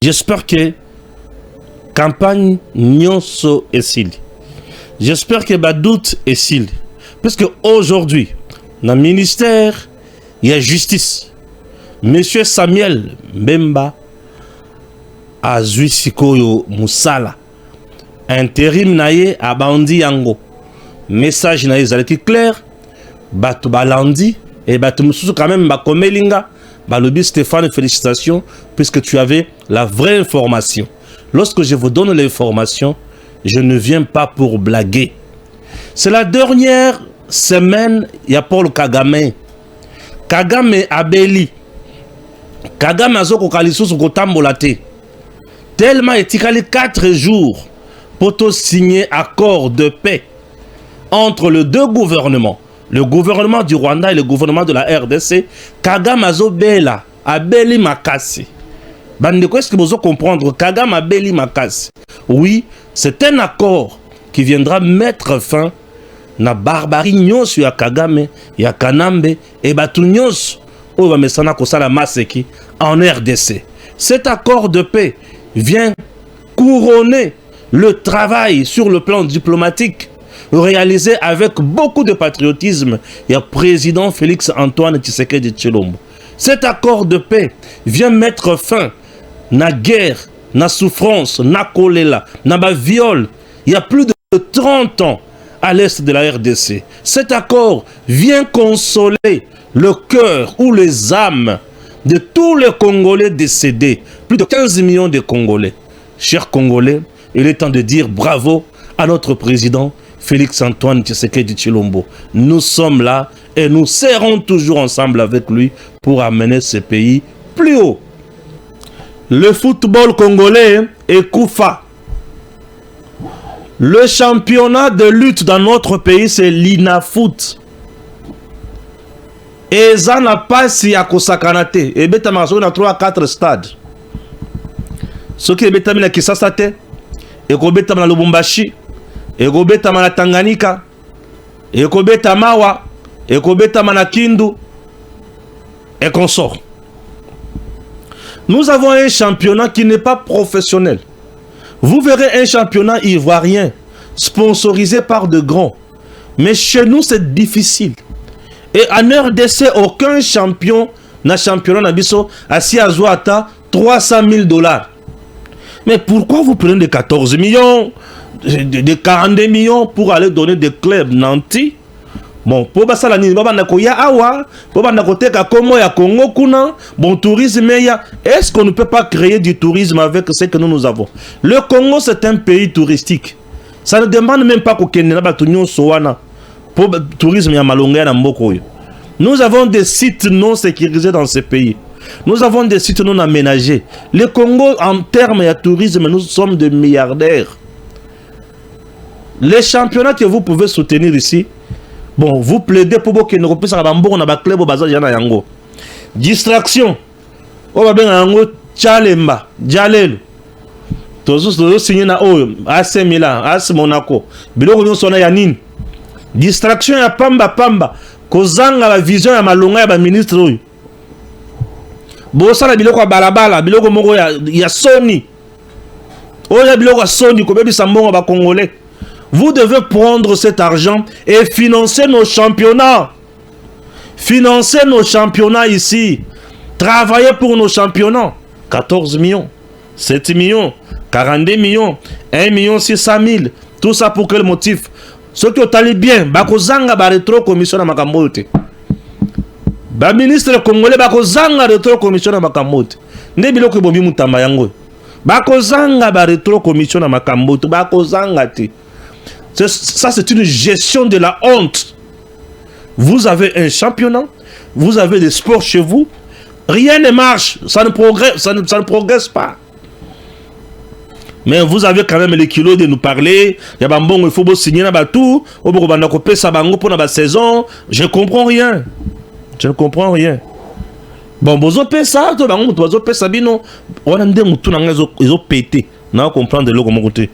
J'espère que campagne nyonso esili. J'espère que doute esili. Parce que aujourd'hui, dans le ministère, il y a justice. Monsieur Samuel Mbemba azui sikoyo musala. Intérim naye abandi yango. Message naye zalaki clair. Batu balandi et batu mususu quand même bakomelinga. Balobi Stéphane, félicitations puisque tu avais la vraie information. Lorsque je vous donne l'information, je ne viens pas pour blaguer. C'est la dernière semaine, il y a Paul Kagame. Kagame abeli. Kagame azoko kalisusu kotambolate. Tellement etikali 4 jours pour signer accord de paix entre les deux gouvernements. Le gouvernement du Rwanda et le gouvernement de la RDC, Kagame azobela, abeli makasi. Bandeko, est-ce que vous comprendre? Kagame abeli makasi. Oui, c'est un accord qui viendra mettre fin na barbarie nyonso ya Kagame, ya Kanambe et batu nyonso oyo bamesana kosala maseki en RDC. Cet accord de paix vient couronner le travail sur le plan diplomatique réalisé avec beaucoup de patriotisme et le président Félix Antoine Tshisekedi Tshilombo. Cet accord de paix vient mettre fin na guerre, na souffrance, na choléra, na viol. Il y a plus de 30 ans à l'est de la RDC. Cet accord vient consoler le cœur ou les âmes de tous les Congolais décédés. Plus de 15 millions de Congolais. Chers Congolais, il est temps de dire bravo à notre président Félix Antoine Tshisekedi Tshilombo. Nous sommes là et nous serons toujours ensemble avec lui pour amener ce pays plus haut. Le football congolais est Koufa. Le championnat de lutte dans notre pays, c'est l'INAFOOT. Et ça n'a pas si à Kosakanate. Et Betama, on a 3 à 4 stades. Ce qui est Betama na Kisasate, et Betama na Lubumbashi, et Betama na Tanganyika, et Betama Mawa, et Betama na Kindu, et consort. Nous avons un championnat qui n'est pas professionnel. Vous verrez un championnat ivoirien sponsorisé par de grands. Mais chez nous, c'est difficile. Et en RDC, aucun champion n'a championnat Nabiso assis à Zouata 300 000 $. Mais pourquoi vous prenez des 14 millions, des 42 millions pour aller donner des clubs nantis? Bon, pour ça, bon tourisme, est-ce qu'on ne peut pas créer du tourisme avec ce que nous avons? Le Congo, c'est un pays touristique. Ça ne demande même pas qu'on pour le tourisme. Nous avons des sites non sécurisés dans ce pays. Nous avons des sites non aménagés. Le Congo, en termes de tourisme, nous sommes des milliardaires. Les championnats que vous pouvez soutenir ici, bon, vous plaidez pour que nous puissions avoir distraction. On va bien Chalemba, Jalel. Tous signé na AC Milan, AC Monaco. Biloko nous sona yanin. Distraction ya pamba. Kozanga la vision ya malonga ya ba ministre. Bosala biloko balabala, biloko moko ya Sony. Oya biloko Sony ko bebi sambongo ba Congolais. Vous devez prendre cet argent et financer nos championnats. Financer nos championnats ici. Travailler pour nos championnats. 14 millions, 7 millions, 42 millions, 1 million 600 000. Tout ça pour quel motif? Ce qui est bien, bakozanga ba rétro commission na makambote. Ba ministre congolais bakozanga rétro commission na makambote. Ne biloko bobi mutamba yango. Bakozanga ba rétro commission na makambote, bakozanga te. Ça, c'est une gestion de la honte. Vous avez un championnat, vous avez des sports chez vous, rien ne marche, ça ne progresse pas. Mais vous avez quand même le kilo de nous parler. Il y a bon, il faut signer na tout. Pour la saison, je ne comprends rien. Je ne comprends rien. Bon, vous avez ça, vous avez ça, on a des moutons, ils ont pété. On comprend de l'eau comme côté.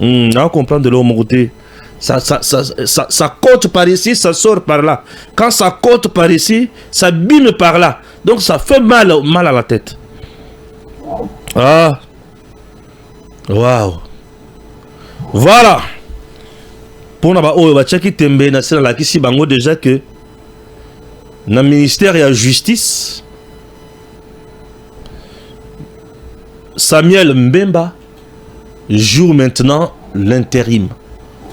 On comprend de l'eau côté. Ça cote par ici, ça sort par là. Quand ça cote par ici, ça bime par là. Donc ça fait mal à la tête. Ah, waouh. Voilà. Pour naba oyo bachaki tembe na sala la kisi bango déjà que na ministère ya justice Samuel Mbemba joue maintenant l'intérim.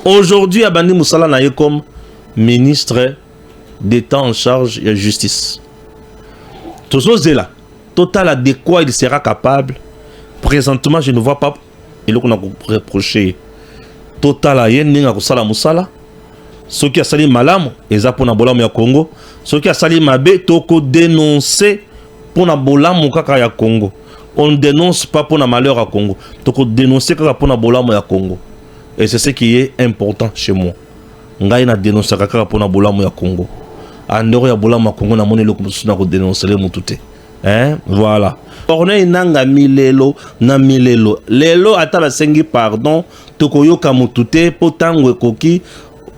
Aujourd'hui Abandi Moussala na ye comme ministre d'État en charge de la justice. Tout ça là, total de quoi il sera capable. Présentement, je ne vois pas et qu'on a reproché. Total a yen ninga kusala musala. Ceux qui a sali malam, eza pour na bolamu ya Congo. Ceux qui a sali mabe, toko dénoncer pour na bolamu kaka ya Congo. On ne dénonce pas pour na malheur à Congo. Toko dénoncer kaka pour na bolamu ya Congo. Et c'est ce qui est important chez moi. Ngai na dénoncer kaka pour na bolamu ya Congo. Andoro ya bolamu ya Congo na moni le na ko dénoncer le mutute. Hein? Voilà. Orne nanga milelo na milelo. Lelo ata basengi pardon tokoyo kamutute potangwe koki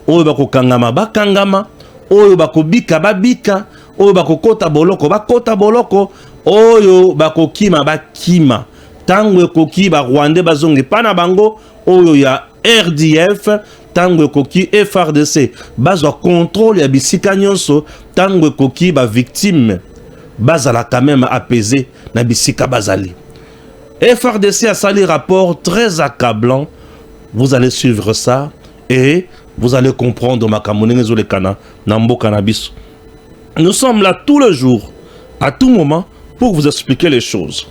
oyo bakokangama bakangama oyo bakobika babika oyo bakokota boloko bakota boloko oyo bakokima bakima tangwe koki ba Rwandais bazongi pana bango oyo ya RDF tangwe koki FRDC bazwa contrôle ya bisika nyonso tangwe koki ba victime bazala quand même apaisé na bisika bazali. FRDC a sali rapport très accablant. Vous allez suivre ça et vous allez comprendre ma kamonengezo le kana nambo cannabis. Nous sommes là tous les jours, à tout moment, pour vous expliquer les choses.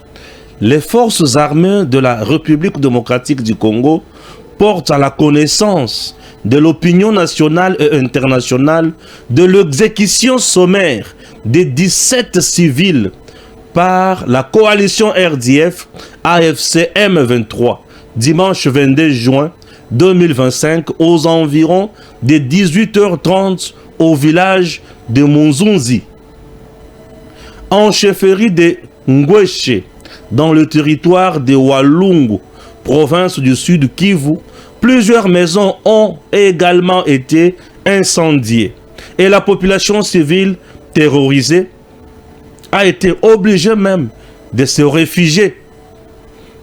Les forces armées de la République démocratique du Congo portent à la connaissance de l'opinion nationale et internationale de l'exécution sommaire des 17 civils par la coalition RDF AFC M23 dimanche 22 juin 2025 aux environs de 18h30 au village de Monzunzi en chefferie de Ngweshe dans le territoire de Walungu, province du Sud Kivu. Plusieurs maisons ont également été incendiées et la population civile terrorisée a été obligée même de se réfugier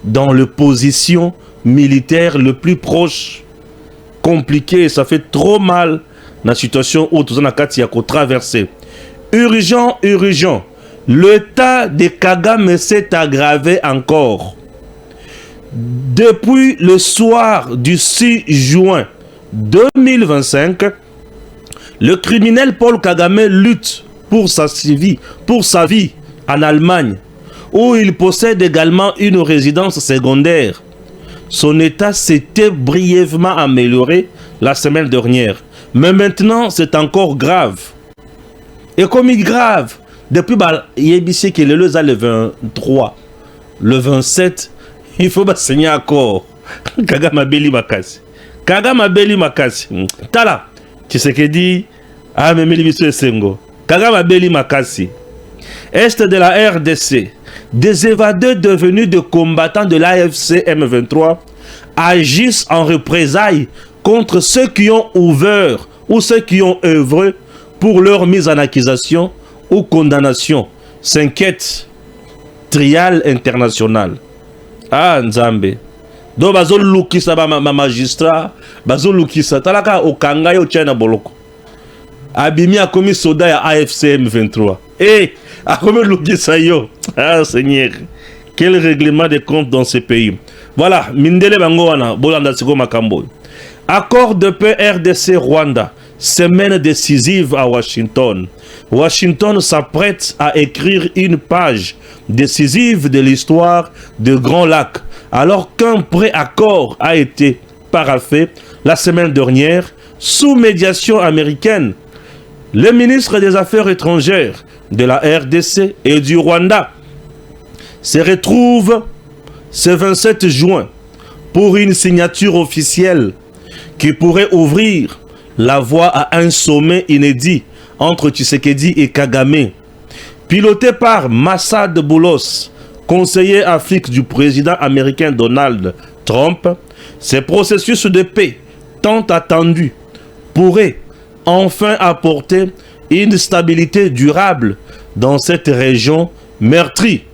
dans les positions militaires le plus proches. Compliqué, ça fait trop mal la situation où tout ça a traversé. Urgent, urgent. L'état de Kagame s'est aggravé encore. Depuis le soir du 6 juin 2025, le criminel Paul Kagame lutte pour sa vie en Allemagne, où il possède également une résidence secondaire. Son état s'était brièvement amélioré la semaine dernière, mais maintenant c'est encore grave. Et comme il est grave, depuis Yébissé qui est le 23, le 27, il faut signer encore. Kagame Beli Makasi. Kagame Beli Makasi. Tala, tu sais que dit, ah mais Mélibissé Sengo. Kagame Beli Makasi. Est de la RDC, des évadés devenus de combattants de l'AFC M23 agissent en représailles contre ceux qui ont ouvert ou ceux qui ont œuvré pour leur mise en accusation ou condamnation. S'inquiète trial international. Ah Nzambe. Donc bazo lukisa ma magistrat, bazo lukisa talaka okanga yo tchana boloko. Abimi a commis soda ya AFC M23. Eh, a commis lukisa yo. Ah Seigneur. Quel règlement de compte dans ce pays. Voilà, mindele bango wana bolanda siko makambo. Accord de paix RDC Rwanda. Semaine décisive à Washington. Washington s'apprête à écrire une page décisive de l'histoire de Grand Lac, alors qu'un préaccord a été paraphé la semaine dernière sous médiation américaine. Le ministre des Affaires étrangères de la RDC et du Rwanda se retrouve ce 27 juin pour une signature officielle qui pourrait ouvrir la voie à un sommet inédit entre Tshisekedi et Kagame. Piloté par Massad Boulos, conseiller Afrique du président américain Donald Trump, ce processus de paix tant attendu pourrait enfin apporter une stabilité durable dans cette région meurtrie.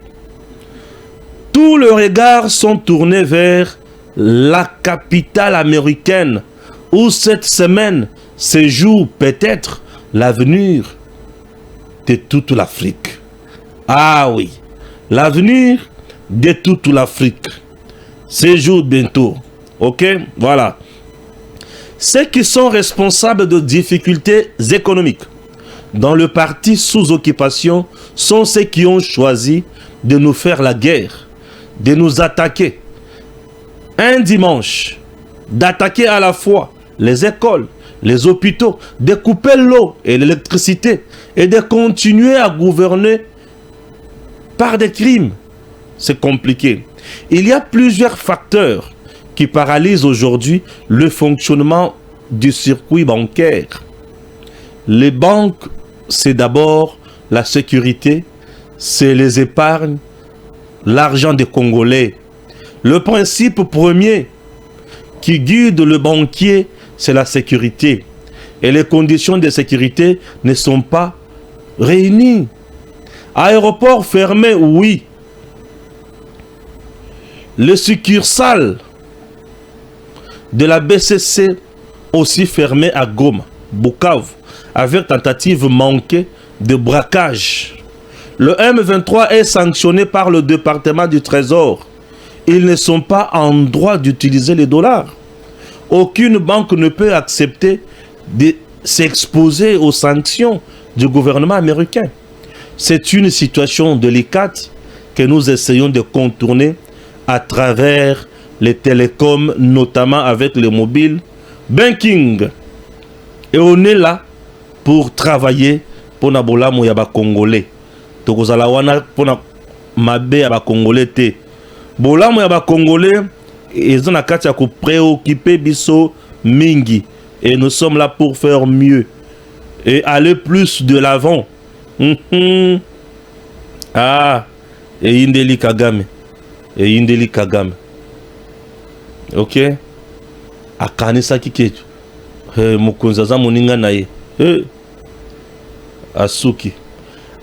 Tous les regards sont tournés vers la capitale américaine, où cette semaine se joue peut-être l'avenir de toute l'Afrique. Ah oui, l'avenir de toute l'Afrique se joue bientôt. Ok, voilà. Ceux qui sont responsables de difficultés économiques dans le parti sous occupation sont ceux qui ont choisi de nous faire la guerre, de nous attaquer. Un dimanche, d'attaquer à la fois les écoles, les hôpitaux, de couper l'eau et l'électricité et de continuer à gouverner par des crimes. C'est compliqué. Il y a plusieurs facteurs qui paralysent aujourd'hui le fonctionnement du circuit bancaire. Les banques, c'est d'abord la sécurité, c'est les épargnes, l'argent des Congolais. Le principe premier qui guide le banquier, c'est la sécurité. Et les conditions de sécurité ne sont pas réunies. Aéroport fermé, oui. Le succursale de la BCC aussi fermé à Goma, Bukavu, avec tentative manquée de braquage. Le M23 est sanctionné par le département du Trésor. Ils ne sont pas en droit d'utiliser les dollars. Aucune banque ne peut accepter de s'exposer aux sanctions du gouvernement américain. C'est une situation délicate que nous essayons de contourner à travers les télécoms, notamment avec le mobile banking. Et on est là pour travailler pour na bolamu ya ba Congolais. Tokozala wana pour na mabe ya ba Congolais te. Bolamu ya ba Congolais ils ont kati ya ko préoccuper biso mingi. Et nous sommes là pour faire mieux et aller plus de l'avant. Ah, et Indeli Kagame. Et Indeli Kagame. Ok? Akanisa kiketu. Mukonzaza moninga naye. Asuki.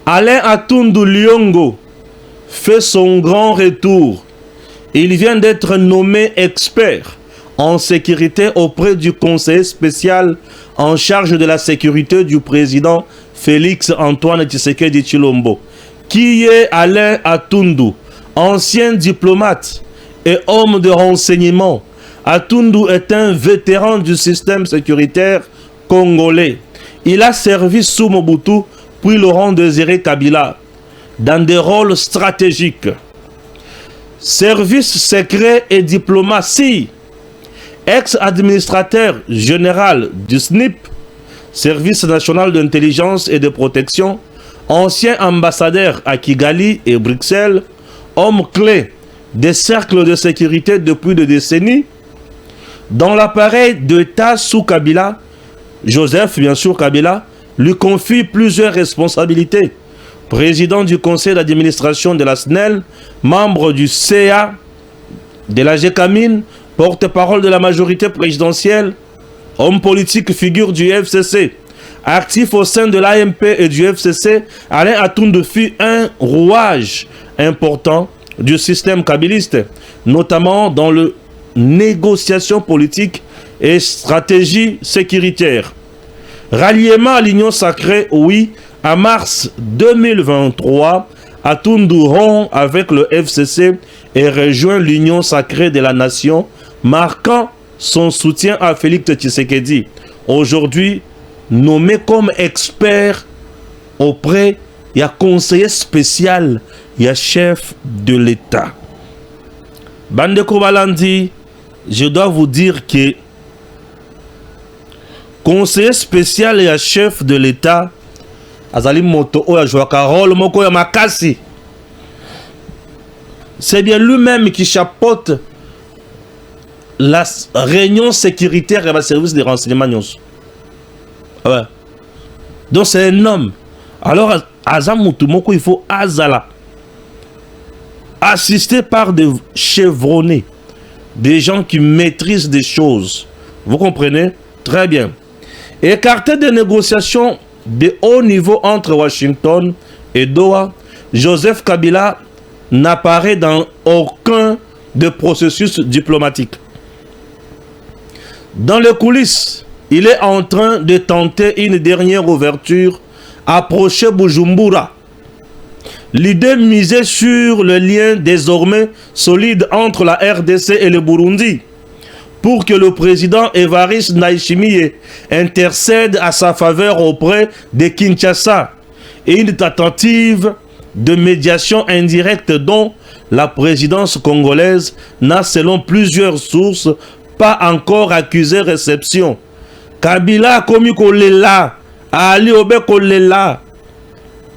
Alain Atundu Liongo fait son grand retour. Il vient d'être nommé expert en sécurité auprès du conseiller spécial en charge de la sécurité du président Félix Antoine Tshisekedi Tshilombo. Qui est Alain Atundu, ancien diplomate et homme de renseignement. Atundu est un vétéran du système sécuritaire congolais. Il a servi sous Mobutu puis Laurent Désiré Kabila dans des rôles stratégiques. Service secret et diplomatie. Ex-administrateur général du SNIP, Service national d'intelligence et de protection, ancien ambassadeur à Kigali et Bruxelles, homme clé des cercles de sécurité depuis des décennies. Dans l'appareil d'État sous Kabila, Joseph, bien sûr Kabila, lui confie plusieurs responsabilités. Président du conseil d'administration de la SNEL, membre du CA, de la GECAMINE, porte-parole de la majorité présidentielle, homme politique, figure du FCC. Actif au sein de l'AMP et du FCC, Alain Atundu fut un rouage important du système kabiliste, notamment dans les négociations politiques et stratégie sécuritaire. Ralliement à l'Union sacrée, oui, en mars 2023, Atundu rompt avec le FCC et rejoint l'Union sacrée de la nation, marquant son soutien à Félix Tshisekedi. Aujourd'hui, nommé comme expert auprès, il y a conseiller spécial, il y a chef de l'État. Bandeko Balandi, je dois vous dire que conseiller spécial et chef de l'État, Azali Moto Oya Joakarol Moko Yamakasi, c'est bien lui-même qui chapeaute la réunion sécuritaire et le service de renseignement. Ouais. Donc c'est un homme. Alors Azamutu Moko, il faut Azala, assisté par des chevronnés, des gens qui maîtrisent des choses. Vous comprenez? Très bien. Écarté des négociations de haut niveau entre Washington et Doha, Joseph Kabila n'apparaît dans aucun des processus diplomatiques. Dans les coulisses, il est en train de tenter une dernière ouverture, approcher Bujumbura. L'idée misée sur le lien désormais solide entre la RDC et le Burundi, pour que le président Évariste Ndayishimiye intercède à sa faveur auprès de Kinshasa, et une tentative de médiation indirecte dont la présidence congolaise n'a, selon plusieurs sources, pas encore accusé réception. Kabila a commis kolela, Ali Obe kolela,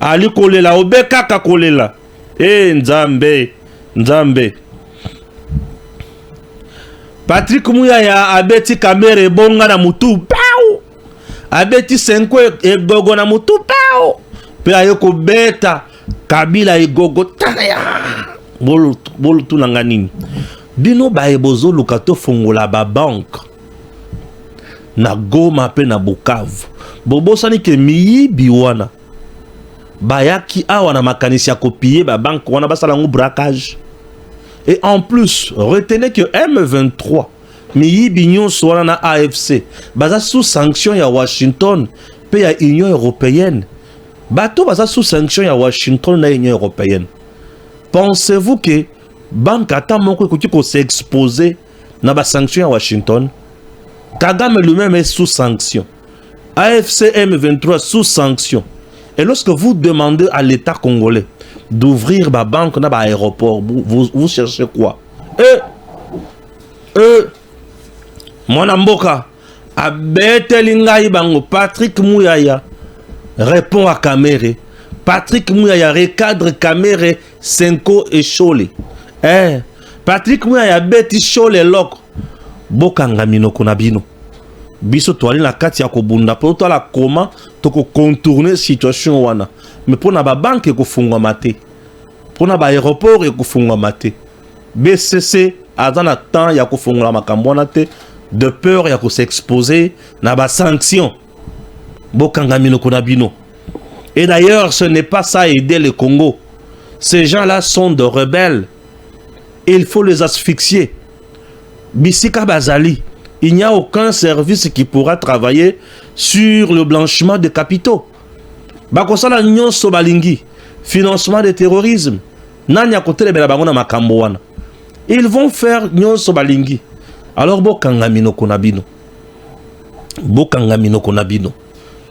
Ali kolela, Obe kaka kolela. Nzambe, Nzambe. Patrick Muyaya abeti kamere bonga na mutu pao. Abeti senko egogo na mutu pao. Pe ayoko beta Kabila egogo taya. Bolu tunanga nini. Bino bae bozo lukato fongola ba bank. Na Goma pe na Bukavu. Bobo sani ke miyibi wana. Bayaki awa na makanisi ya kopiye ba bank wana basala ngu braquage. Et en plus, retenez que M23, miyibi nyonso wana na AFC, baza sous sanction ya Washington pe ya Union Européenne. Bato baza sous sanction ya Washington na Union Européenne. Pensez-vous que banque ata moko ekoki ko s'exposer na ba sanction ya Washington? Kagame lui-même est sous sanction. AFC M23 sous sanction. Et lorsque vous demandez à l'État congolais d'ouvrir ma banque dans l'aéroport, vous cherchez quoi? Mon mboka, abetelinga ibango, Patrick Muyaya répond à Kamere. Patrick Muyaya recadre Kamere, Senko et Chole. Patrick Muyaya beti Chole loko. Bokanga minoko na bino. Biso toali na kati ya kobunda po to la comment to ko contourner situation wana. Mais pour na ba banque ko fungwa mate. Pour na ba aéroport ko fungwa mate. BCC azana temps ya ko fungwa makambo na te de peur ya ko s'exposer na ba sanction. Bokanga minoko na bino. Et d'ailleurs, ce n'est pas ça aider le Congo. Ces gens-là sont de rebelles. Il faut les asphyxier. Bisika Bazali, il n'y a aucun service qui pourra travailler sur le blanchiment de capitaux. Bakosala nyonso balingi, financement de terrorisme. Nanya kote lebela bango na makambo wana. Ils vont faire nyonso balingi. Alors bokanga minoko na bino. Bokanga minoko na bino.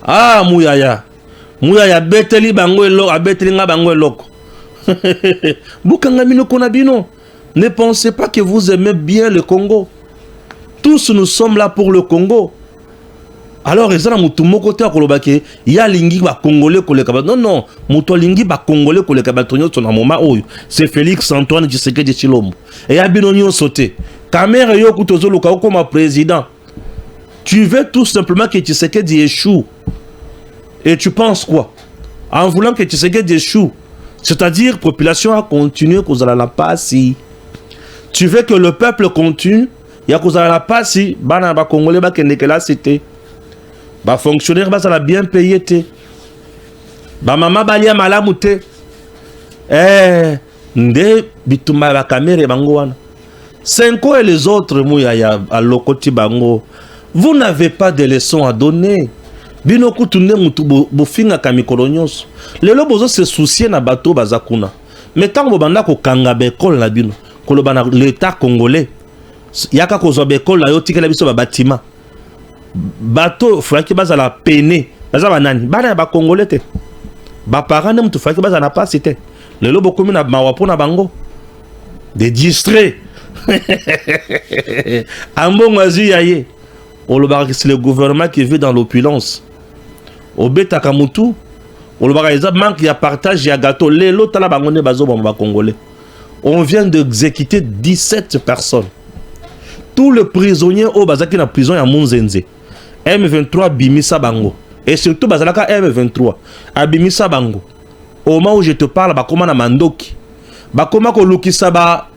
Ah Muyaya. Muyaya beteli bango eloko, abeteli nga bango eloko. Bokanga minoko na bino. Ne pensez pas que vous aimez bien le Congo. Tous nous sommes là pour le Congo. Alors, il y a lingi ba Congolais koleka. Non, non. Muto lingi ba Congolais koleka batonyo son moment oyo. C'est Félix Antoine Tshisekedi Tshilombo. Et ya binonyo sauté. Kamere yo kutozo luka comme président. Tu veux tout simplement que Tshisekedi échoue. Et tu penses quoi? En voulant que Tshisekedi échoue. C'est-à-dire, population a continué qu'on a la passe. Tu veux que le peuple continue, il y a qu'on a la passe, bana ba Congolais ba kende que la cité. Ba fonctionnaire ba ça la bien payé té. Ba mama ba lia malamu té. Nde bitumba ba kamere bango wana. Senko et les autres muyaya à lokoti bango. Vous n'avez pas de leçons à donner. Bino kutunde mutu bofinga kamikolo nyonso. Lelo bozo se soucier na bato bazakuna. Mais tant que banda ko kanga bekol na bino. Kolobana l'État congolais yaka kozwa bekol la yo tikela biso ba bâtiment bato fraki baza la peine baza banani bana ba congolais te ba parents nem tu fraki baza na pas te lelo bokomi na mawapo na bango des distraits ambongo azu yaye olobaka c'est le gouvernement qui vit dans l'opulence obeta kamutu olobaka eza manque ya partage ya gâteau lelo tala bango ne bazo ba congolais. On vient d'exécuter 17 personnes. Tous les prisonniers au Bazaki na prison ya Munzenze. M23 bimisa bango. Et surtout Bazalaka M23. Abimisa bango. Au moment où je te parle, bakoma na mandoki. Bakoma ko lukisa ba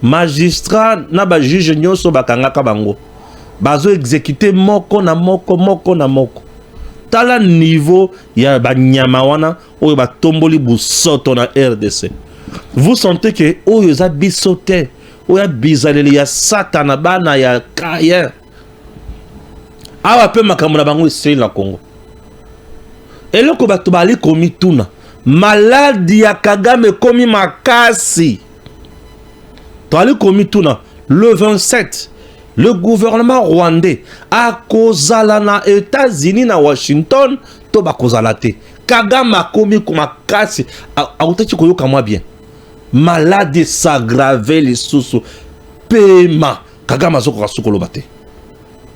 magistrat na ba juge nyonso bakangaka bango. Bazo exécuter moko na moko. Tala niveau ya ba nyama wana oyo ba tomboli busoto na RDC. vous sentez que oh yoza bisote, oh ya bizaleli ya satana bana ya kayen. Awa pe makambo na bango ese la Congo. Eloko bato bali komi tuna. Maladi ya Kagame komi makasi. Tali komi tuna. Le 27, le gouvernement rwandais a kozala na États-Unis na Washington to ba kozala te. Kagame komi makasi. Autaki koyoka mwa bien. Maladi s'aggrave les sous paiement. Kagame azoko kasukolo bate.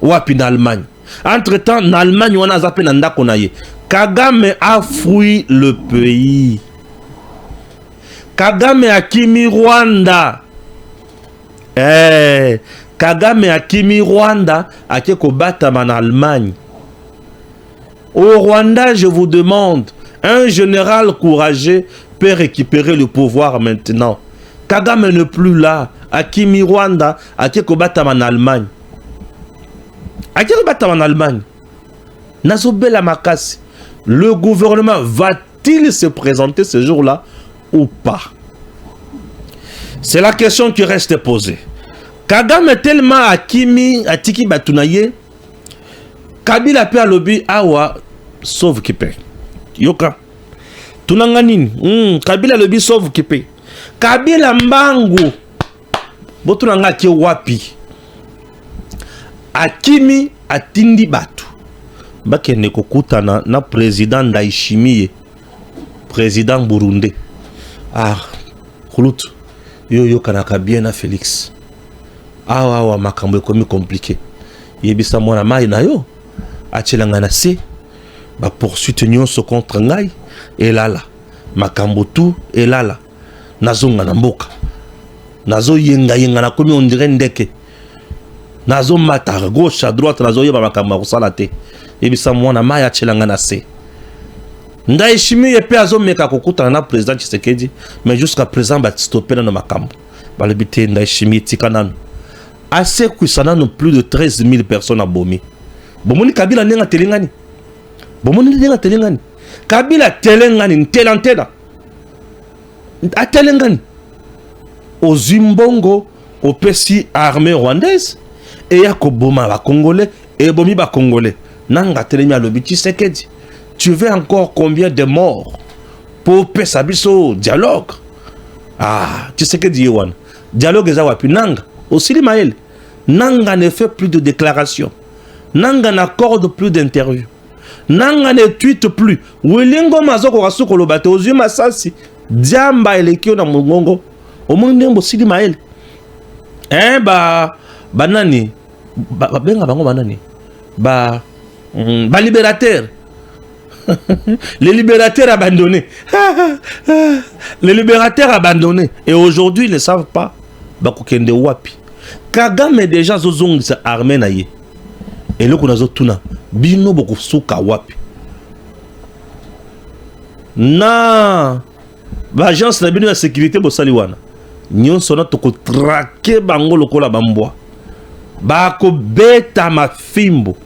Wapi na Allemagne. Entre-temps, en Allemagne, on a zappé nanda konaye. Kagame a fui le pays. Kagame a kimi Rwanda. Kagame a kimi Rwanda a keko batama en Allemagne. Au Rwanda, je vous demande, un général courageux peut récupérer le pouvoir maintenant. Kagame n'est plus là. A kimi Rwanda a keko batama en Allemagne. A quel bâtiment en Allemagne? Nazobela Makasi. Le gouvernement va-t-il se présenter ce jour-là ou pas? C'est la question qui reste posée. Kagame est tellement akimi atiki batunaye. Kabila pe alobi awa sauve kipe. Yoka. Tunanganini. Kabila alobi sauve kipe. Kabila mbangu. Botunanga ki wapi. Akimi atindi batu bakende kokutana na président Ndayishimiye, président Burundi. Khulutu yo kanaka bien na Félix. Awa makambo ekomi compliqué. Yebisa mwana mai na yo achelanga na se ba poursuite nyonso contre ngai elala makambo tu elala nazonga na mboka nazo yenga na komi on dirait ndeke. Nazo mata gauche à droite nazo yeba makambo kusala te. Ebisa mwana maya chelanga na se. Ndayishimiye pe azo meka kokutana na président Tshisekedi, mais jusqu'à présent ba stopper na makambo. Ba lebite Ndayishimiye tikanano. Assez kuisana no plus de 13 000 personnes à Bomi. Bomoni Kabila nenga telengani. Bomoni nenga telengani. Kabila telengani ntelantela. A telengani. Au Zimbongo, au PSI armée rwandaise. Et ya koboma ba Congolais et bomi ba Congolais. Nanga telemi alobi Tshisekedi. Tu veux encore combien de morts pour pesa biso dialogue? Tshisekedi yewan. Dialogue za wapi nanga? Aussi Maël. Nanga ne fait plus de déclarations. Nanga n'accorde plus d'interviews. Nanga ne tweet plus. Wilingo mazoko rasuko lobate aux yeux masasi. Diamba elekio na mongongo. Au monde nembo Sidi Maël. Banani benga bango banani libérateur. Les libérateurs abandonnés. Les libérateurs abandonnés. Et aujourd'hui ils ne savent pas bakokende wapi. Kagame déjà zozongisa armée na ye. Et le kunazo tuna bino boko suka wapi. Na l'agence na bino ya sécurité bosaliwana. Nyon sona toko traquer bango lokola bambwa. Bako beta ma fimbo.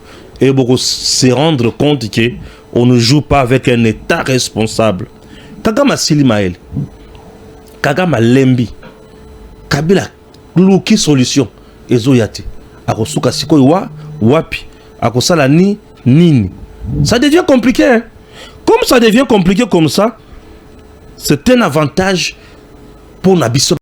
Et beaucoup se rendre compte que on ne joue pas avec un état responsable. Kagame Sili Maël. Kagame Lembi. Kabila Luki solution. Ezo yate. Akosuka sikoy wapi. Akosala nini. Ça devient compliqué. Hein? Comme ça devient compliqué comme ça, c'est un avantage pour Nabiso.